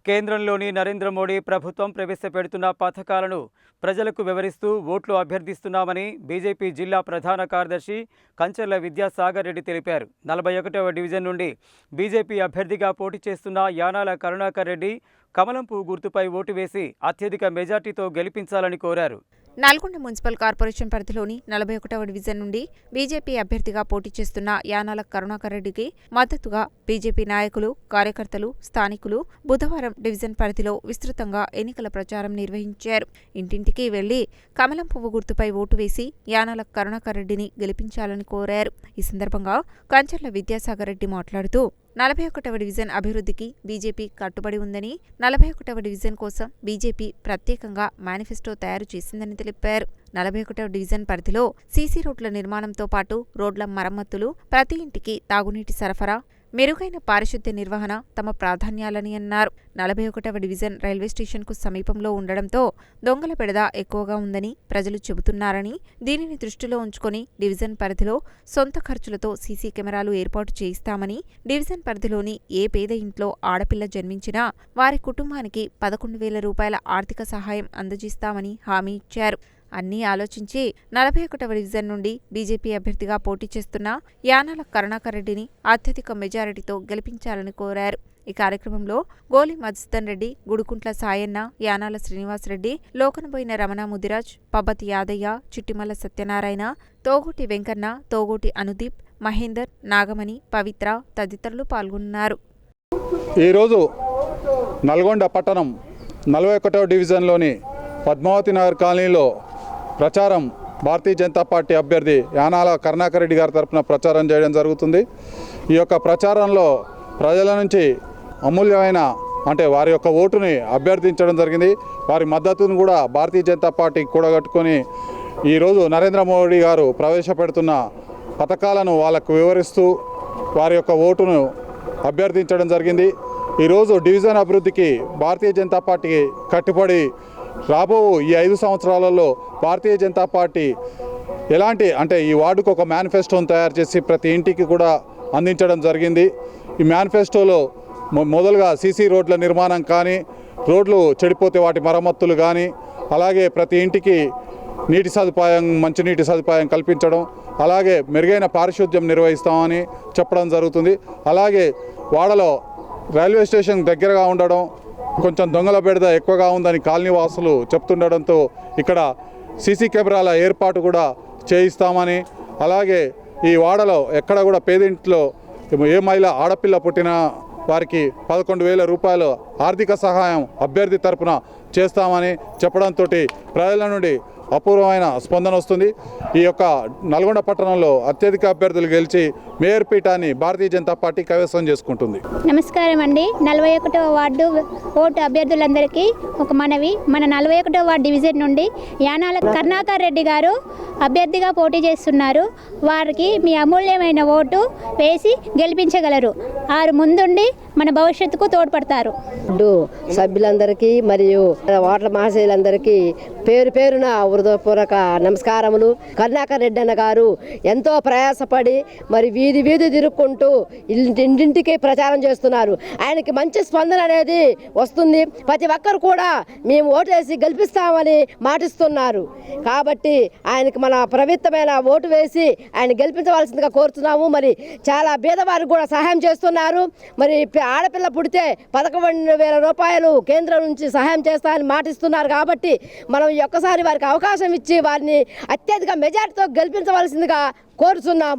కేంద్రంలోని నరేంద్ర మోడీ ప్రభుత్వం ప్రవేశపెడుతున్న పథకాలను ప్రజలకు వివరిస్తూ ఓట్లు అభ్యర్థిస్తున్నామని బీజేపీ జిల్లా ప్రధాన కార్యదర్శి కంచర్ల విద్యాసాగర్ రెడ్డి తెలిపారు. 41వ డివిజన్ నుండి బీజేపీ అభ్యర్థిగా పోటీ చేస్తున్న యానాల కరుణాకర్ రెడ్డి కమలం పువ్వు గుర్తుపై ఓటు వేసి అత్యధిక మెజార్టీతో గెలిపించాలని కోరారు. నల్గొండ మున్సిపల్ కార్పొరేషన్ పరిధిలోని 41వ డివిజన్ నుండి బీజేపీ అభ్యర్థిగా పోటీ చేస్తున్న యానాల కరుణాకర్ రెడ్డికి మద్దతుగా బీజేపీ నాయకులు, కార్యకర్తలు, స్థానికులు బుధవారం డివిజన్ పరిధిలో విస్తృతంగా ఎన్నికల ప్రచారం నిర్వహించారు. ఇంటింటికి వెళ్లి కమలం పువ్వు గుర్తుపై ఓటు వేసి యానాల కరుణాకర్ రెడ్డిని గెలిపించాలని కోరారు. ఈ సందర్భంగా కంచర్ల విద్యాసాగర్ రెడ్డి మాట్లాడుతూ 41వ డివిజన్ అభివృద్ధికి బీజేపీ కట్టుబడి ఉందని, 41వ డివిజన్ కోసం బీజేపీ ప్రత్యేకంగా మేనిఫెస్టో తయారు చేసిందని తెలిపారు. 41వ డివిజన్ పరిధిలో సీసీ రోడ్ల నిర్మాణంతో పాటు రోడ్ల మరమ్మతులు, ప్రతి ఇంటికి తాగునీటి సరఫరా, మెరుగైన పారిశుద్ధ్య నిర్వహణ తమ ప్రాధాన్యాలని అన్నారు. 41వ డివిజన్ రైల్వే స్టేషన్కు సమీపంలో ఉండడంతో దొంగల బెడద ఎక్కువగా ఉందని ప్రజలు చెబుతున్నారని, దీనిని దృష్టిలో ఉంచుకొని డివిజన్ పరిధిలో సొంత ఖర్చులతో సీసీ కెమెరాలు ఏర్పాటు చేయిస్తామని, డివిజన్ పరిధిలోని ఏ పేద ఇంట్లో ఆడపిల్ల జన్మించినా వారి కుటుంబానికి 11,000 రూపాయల ఆర్థిక సహాయం అందజేస్తామని హామీ ఇచ్చారు. అన్నీ ఆలోచించి 41వ డివిజన్ నుండి బీజేపీ అభ్యర్థిగా పోటీ చేస్తున్న యానాల కరుణాకర్ రెడ్డిని అత్యధిక మెజారిటీతో గెలిపించాలని కోరారు. ఈ కార్యక్రమంలో గోలి మధుసూదన్ రెడ్డి, గుడుకుంట్ల సాయన్న, యానాల శ్రీనివాసరెడ్డి, లోకనబోయిన రమణ ముదిరాజ్, పబ్బతి యాదయ్య, చిట్టిమల్ల సత్యనారాయణ, తోగోటి వెంకన్న, తోగోటి అనుదీప్, మహేందర్, నాగమణి, పవిత్ర తదితరులు పాల్గొన్నారు. ఈరోజు నల్గొండ పట్టణం 41వ డివిజన్లోని పద్మావతి నగర్ కాలనీలో ప్రచారం భారతీయ జనతా పార్టీ అభ్యర్థి యానాల కరుణాకర్ రెడ్డి గారి తరఫున ప్రచారం చేయడం జరుగుతుంది. ఈ యొక్క ప్రచారంలో ప్రజల నుంచి అమూల్యమైన వారి యొక్క ఓటుని అభ్యర్థించడం జరిగింది. వారి మద్దతును కూడా భారతీయ జనతా పార్టీకి కూడగట్టుకొని ఈరోజు నరేంద్ర మోడీ గారు ప్రవేశపెడుతున్న పథకాలను వాళ్ళకు వివరిస్తూ వారి యొక్క ఓటును అభ్యర్థించడం జరిగింది. ఈరోజు డివిజన్ అభివృద్ధికి భారతీయ జనతా పార్టీకి కట్టుబడి రాబో ఈ 5 సంవత్సరాలలో భారతీయ జనతా పార్టీ ఎలాంటి ఈ వార్డుకు ఒక మేనిఫెస్టోను తయారు చేసి ప్రతి ఇంటికి కూడా అందించడం జరిగింది. ఈ మేనిఫెస్టోలో మొదలుగా సీసీ రోడ్ల నిర్మాణం కానీ, రోడ్లు చెడిపోతే వాటి మరమ్మతులు కానీ, అలాగే ప్రతి ఇంటికి నీటి సదుపాయం, మంచినీటి సదుపాయం కల్పించడం, అలాగే మెరుగైన పారిశుద్ధ్యం నిర్వహిస్తామని చెప్పడం జరుగుతుంది. అలాగే వాడలో రైల్వే స్టేషన్ దగ్గరగా ఉండడం, కొంచెం దొంగల బెడద ఎక్కువగా ఉందని కాలనీ వాసులు చెప్తుండడంతో ఇక్కడ సీసీ కెమెరాల ఏర్పాటు కూడా చేయిస్తామని, అలాగే ఈ వాడలో ఎక్కడ కూడా పేదింట్లో ఏ మహిళ ఆడపిల్ల పుట్టిన వారికి 11,000 రూపాయలు ఆర్థిక సహాయం అభ్యర్థి తరపున చేస్తామని చెప్పడంతో ప్రజల నుండి అపూర్వమైన స్పందన వస్తుంది. ఈ యొక్క నల్గొండ పట్టణంలో అత్యధిక అభ్యర్థులు గెలిచి మేయర్ పీఠాన్ని భారతీయ జనతా పార్టీ కైవసం చేసుకుంటుంది. నమస్కారం అండి. 41వ వార్డు ఓటు అభ్యర్థులందరికీ ఒక మనవి. మన 41వ వార్డు డివిజన్ నుండి యానాల కరుణాకర్ రెడ్డి గారు అభ్యర్థిగా పోటీ చేస్తున్నారు. వారికి మీ అమూల్యమైన ఓటు వేసి గెలిపించగలరు. వారు ముందుండి మన భవిష్యత్తుకు తోడ్పడతారు. సభ్యులందరికీ మరియు వార్డు మహాశయులందరికీ పేరు పేరున హృదయపూర్వక నమస్కారములు. కరుణాకర్ రెడ్డి అన్న గారు ఎంతో ప్రయాసపడి మరి వీధి వీధి తిరుక్కుంటూ ఇంటింటికి ప్రచారం చేస్తున్నారు. ఆయనకి మంచి స్పందన అనేది వస్తుంది. ప్రతి ఒక్కరు కూడా మేము ఓటు వేసి గెలిపిస్తామని మాటిస్తున్నారు. కాబట్టి ఆయనకి మన ప్రభుత్వమైన ఓటు వేసి ఆయన గెలిపించవలసిందిగా కోరుతున్నాము. మరి చాలా పేదవారికి కూడా సహాయం చేస్తున్నారు. మరి ఆడపిల్ల పుడితే 11,000 రూపాయలు కేంద్రం నుంచి సహాయం చేస్తామని మాటిస్తున్నారు. కాబట్టి మనం ఒక్కసారి వారికి అవకాశం ఇచ్చి వారిని అత్యధిక మెజార్టీతో గెలిపించవలసిందిగా కోరుతున్నాము.